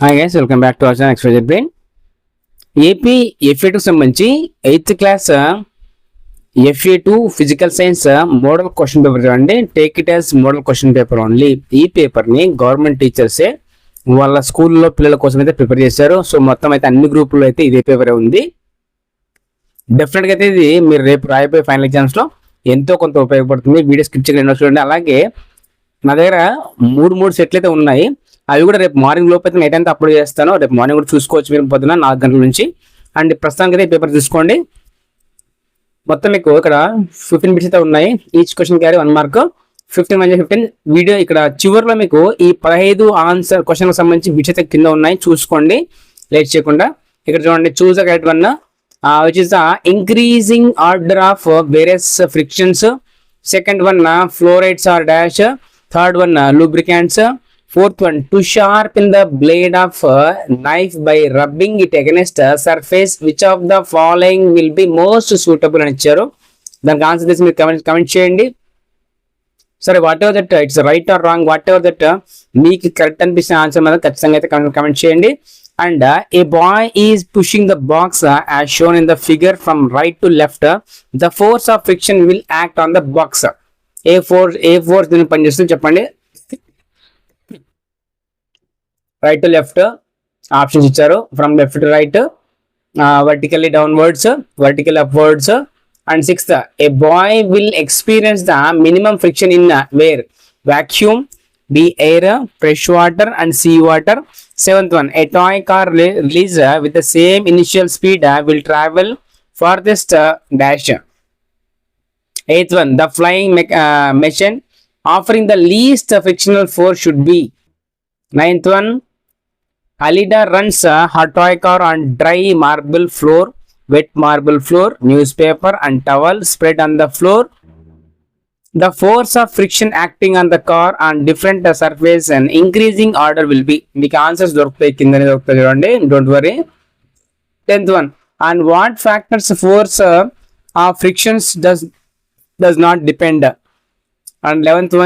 Hi guys, welcome back to our channel XYZ brain. AP FA2 సంబంధించి 8th class FA2 physical science model question paper చూడండి. Take it as model question paper only. ఈ పేపర్ని government టీచర్సే వాళ్ళ స్కూల్లో పిల్లల కోసం అయితే ప్రిపేర్ చేశారు. సో మొత్తం అయితే అన్ని గ్రూపుల్లో అయితే ఇదే పేపరే ఉంది. డెఫినెట్గా అయితే ఇది మీరు రేపు రాయబోయే ఫైనల్ ఎగ్జామ్స్లో ఎంతో కొంత ఉపయోగపడుతుంది. వీడియో స్కిప్ చేయకుండా చూడండి. అలాగే నా దగ్గర మూడు సెట్లు అయితే ఉన్నాయి. అవి కూడా రేపు మార్నింగ్ లోపు అయితే నైట్ అంతా అప్లోడ్ చేస్తాను. రేపు మార్నింగ్ కూడా చూసుకోవచ్చు మీరు పొద్దున 4 గంటల నుంచి. అండ్ ప్రస్తుతానికి అయితే పేపర్ చూసుకోండి. మొత్తం మీకు ఇక్కడ 15 బిట్స్ అయితే ఉన్నాయి. Each question carry 1 mark. 15 video ఇక్కడ చివరిలో మీకు ఈ 15 ఆన్సర్ క్వశ్చన్కి సంబంధించి బిట్స్ అయితే కింద ఉన్నాయి, చూసుకోండి లేట్ చేయకుండా. ఇక్కడ చూడండి, choose the correct one which is the increasing order of various frictions. Second one fluorides or dash. Third one lubricants. Fourth one, to sharpen the blade of knife by rubbing it against a surface, which of the following will be most suitable అని ఇచ్చారు. దానికి answer చేసి మీరు comment చేయండి. సరే, what ever that it's right are wrong, what ever that మీకు correct అనిపిస్తున్న answer మీద ఖచ్చితంగా అయితే కమెంట్ చేయండి. And a boy is pushing the box as shown in the figure from right to left. The force of friction will act on the box. A force దీన్ని పనిచేస్తుంది చెప్పండి. Right to left options ఇచ్చారు. From left to right, vertically downwards, vertical upwards. And 6th, a boy will experience the minimum friction in where? Vacuum, B air, fresh water and sea water. 7th one, a toy car released with the same initial speed will travel farthest dash. 8th one, the flying machine offering the least frictional force should be? 9th one, Alida runs her toy car on dry marble floor, wet marble floor, newspaper and towel spread on the floor. The force of friction acting on the car on different surface and increasing order will be. మీకు answers దొరుకుతాయి, కిందనే దొరుకుతాయి చూడండి, don't worry. 10th one, on what factors force of frictions does not depend? And 11th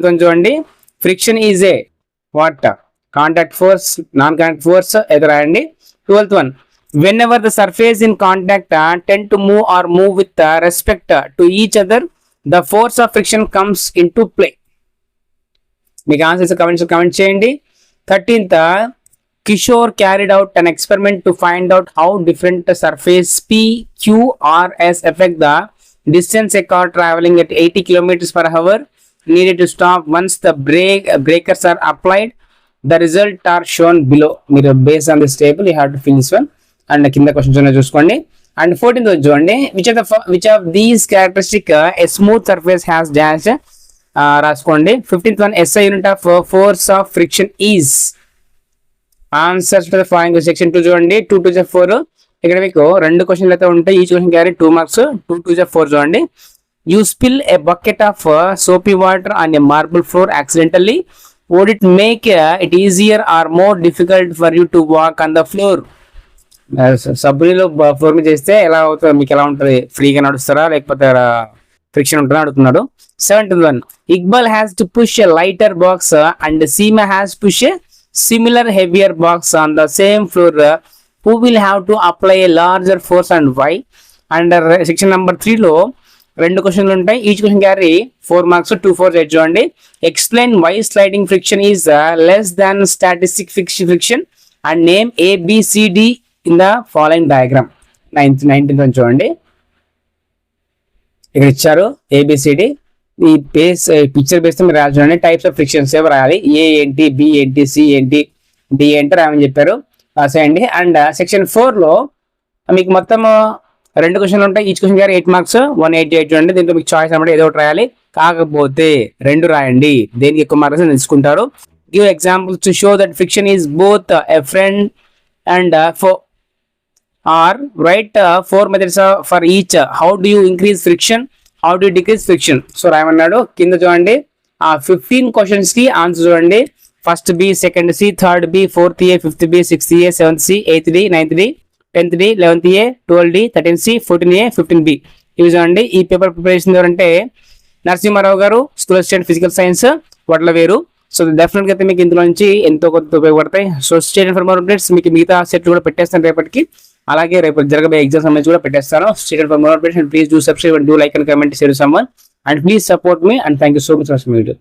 one చూడండి, friction is a what? Contact force, non-contact force ఎదురు రాయండి. 12th one, whenever the surface in contact tend to move with respect to each other, the force of friction comes into play. మీకు answers comment చేయండి. 13th, Kishore carried out an experiment to find out how different surface P, Q, R, S affect the distance a car traveling at 80 km/h needed to stop once the breakers are applied. The result are shown below. మీరు based on this table you have to fill this one. And కింద questions చూసుకోండి. And 14th చూడండి, which of these characteristic a smooth surface has dash రాసుకోండి. 15th one, SI unit of force of friction is. Answers to the following section 2 చూడండి. 2 2 4. ఇక్కడ మీకు 2 క్వశ్చన్లు అయితే ఉంటాయి. Each question carry 2 marks. 2 2 4 చూడండి. You spill a bucket of soapy water on a marble floor accidentally. Would it make it easier or more difficult for you to walk on the floor? సబ్బులో floor మీద చేస్తే ఎలా అవుతుంది, మీకు ఎలా ఉంటుంది? ఫ్రీగా నడుస్తారా లేకపోతే ఫ్రిక్షన్ ఉంటుందా అడుగుతున్నాడు. 7th one, Iqbal has to push a lighter box and Seema has push a similar heavier box on the same floor. Who will have to apply a larger force and why? And section number 3 లో 2 క్వశ్చన్లు ఉంటాయి. Each question carry 4 marks. 2 4 8 చూడండి. Explain why sliding friction is less than statistic friction and name ABCD in the following diagram. 19th చూడండి, ఇక్కడ ఇచ్చారు ABCD. ఈ picture base మీరు రాయాలి చూడండి. టైప్స్ ఆఫ్ ఫ్రిక్షన్స్ ఏవో రాయాలి. A ఏంటి, B ఏంటి, C ఏంటి, D ఏంటి రాయమని చెప్పారు, రాసేయండి. అండ్ సెక్షన్ 4 లో మీకు మొత్తం 2 క్వశ్చన్లు ఉంటాయి. ఈచ్ క్వశ్చన్ గారు 8 మార్క్స్. 188 చూడండి. దీంట్లో మీకు చాయిస్ అన్నమాట ఏదో ఒకటి రాయాలి. కాకపోతే 2 రాయండి, దేనికి ఎక్కువ మార్క్స్ తెలుసుకుంటారు. Give examples to show that friction is both a friend and foe. Or write 4 methods for each. How do you increase friction? How do you decrease friction? So రాయమన్నాడు. కింద చూడండి, 15 క్వశ్చన్స్ కి ఆన్సర్ చూడండి. First B, second C, third B, fourth A, fifth B, sixth A, seventh C, eighth D, ninth D, 10th D, 11th A, 12th D, 13th C, 14th A, 15th B. ఇవి చూడండి. ఈ paper preparation ఎవరంటే నరసింహారావు గారు, school assistant physical science, Vadlaveru. So definite గా అయితే మీకు ఇందులో నుంచి ఎంతో కొంత ఉపయోగపడతాయి. So state for more updates మీకు మిగతా సెట్ కూడా పెట్టేస్తాను రేపటికి, అలాగే రేపు జరగబోయే ఎగ్జామ్ సంబంధించి కూడా పెట్టేస్తాను. State for more updates and please do subscribe and do like and comment share someone and please support me and thank you so much for video.